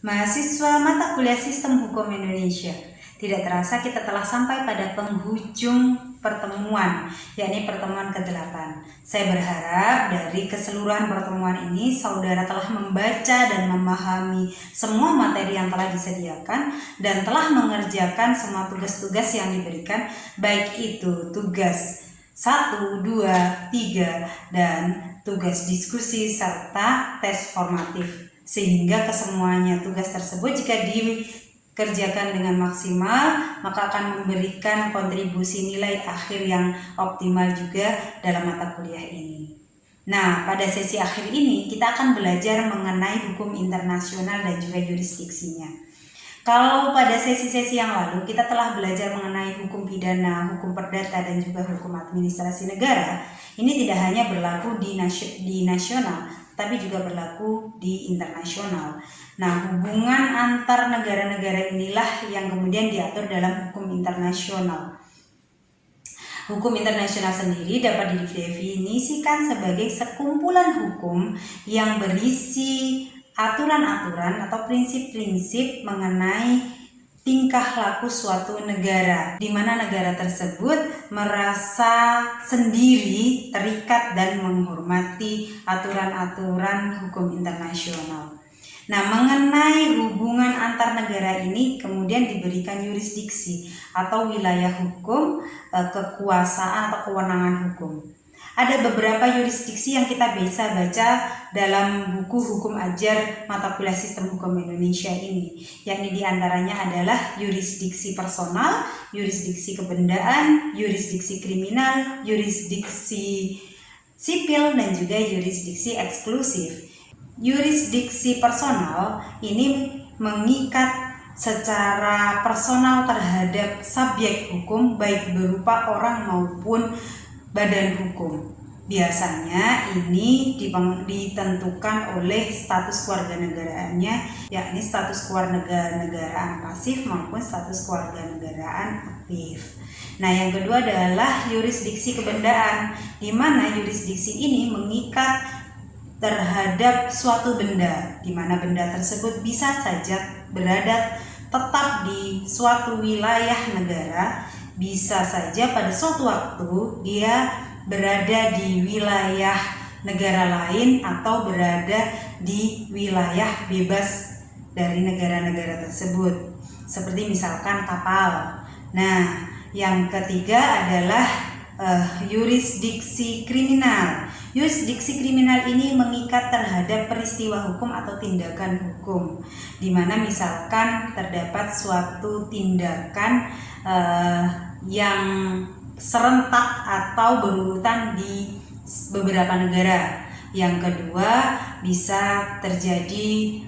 Mahasiswa mata kuliah Sistem Hukum Indonesia, tidak terasa kita telah sampai pada penghujung pertemuan, yakni pertemuan ke-8. Saya berharap dari keseluruhan pertemuan ini saudara telah membaca dan memahami semua materi yang telah disediakan dan telah mengerjakan semua tugas-tugas yang diberikan, baik itu tugas 1, 2, 3, dan tugas diskusi serta tes formatif. Sehingga kesemuanya tugas tersebut jika dikerjakan dengan maksimal maka akan memberikan kontribusi nilai akhir yang optimal juga dalam mata kuliah ini. Nah, pada sesi akhir ini kita akan belajar mengenai hukum internasional dan juga yurisdiksinya. Kalau pada sesi-sesi yang lalu kita telah belajar mengenai hukum pidana, hukum perdata, dan juga hukum administrasi negara, ini tidak hanya berlaku di nasional, tapi juga berlaku di internasional. Nah, hubungan antar negara-negara inilah yang kemudian diatur dalam hukum internasional. Hukum internasional sendiri dapat didefinisikan sebagai sekumpulan hukum yang berisi aturan-aturan atau prinsip-prinsip mengenai tingkah laku suatu negara, di mana negara tersebut merasa sendiri terikat dan menghormati aturan-aturan hukum internasional. Nah, mengenai hubungan antar negara ini kemudian diberikan yurisdiksi atau wilayah hukum, kekuasaan atau kewenangan hukum. Ada beberapa yurisdiksi yang kita bisa baca dalam buku hukum ajar mata kuliah Sistem Hukum Indonesia ini, yakni diantaranya adalah yurisdiksi personal, yurisdiksi kebendaan, yurisdiksi kriminal, yurisdiksi sipil, dan juga yurisdiksi eksklusif. Yurisdiksi personal ini mengikat secara personal terhadap subjek hukum baik berupa orang maupun badan hukum. Biasanya ini ditentukan oleh status kewarganegaraannya, yakni status kewarganegaraan pasif maupun status kewarganegaraan aktif. Nah, yang kedua adalah yurisdiksi kebendaan, di mana yurisdiksi ini mengikat terhadap suatu benda, di mana benda tersebut bisa saja berada tetap di suatu wilayah negara, bisa saja pada suatu waktu dia berada di wilayah negara lain atau berada di wilayah bebas dari negara-negara tersebut, seperti misalkan kapal. Nah, yang ketiga adalah yurisdiksi kriminal. Yurisdiksi kriminal ini mengikat terhadap peristiwa hukum atau tindakan hukum, di mana misalkan terdapat suatu tindakan yang serentak atau berurutan di beberapa negara. Yang kedua bisa terjadi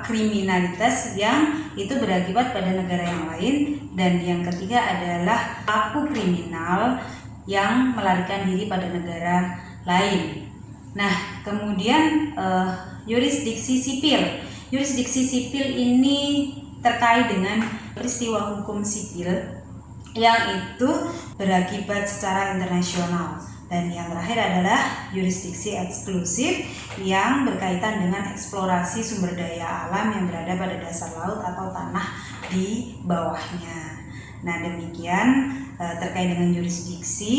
kriminalitas yang itu berakibat pada negara yang lain, dan yang ketiga adalah pelaku kriminal yang melarikan diri pada negara lain. Nah, kemudian yurisdiksi sipil. Yurisdiksi sipil ini terkait dengan peristiwa hukum sipil yang itu berakibat secara internasional. Dan yang terakhir adalah yurisdiksi eksklusif yang berkaitan dengan eksplorasi sumber daya alam yang berada pada dasar laut atau tanah di bawahnya. Nah, demikian terkait dengan yurisdiksi.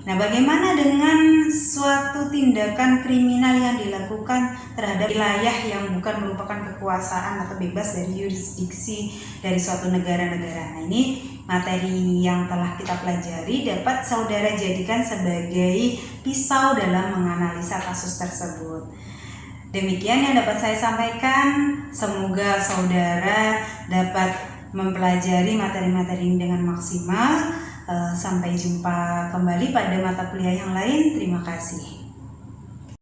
Nah, bagaimana dengan suatu tindakan kriminal yang dilakukan terhadap wilayah yang bukan merupakan kekuasaan atau bebas dari yurisdiksi dari suatu negara-negara? Nah, ini materi yang telah kita pelajari dapat saudara jadikan sebagai pisau dalam menganalisa kasus tersebut. Demikian yang dapat saya sampaikan. Semoga saudara dapat mempelajari materi-materi ini dengan maksimal. Sampai jumpa kembali pada mata kuliah yang lain. Terima kasih.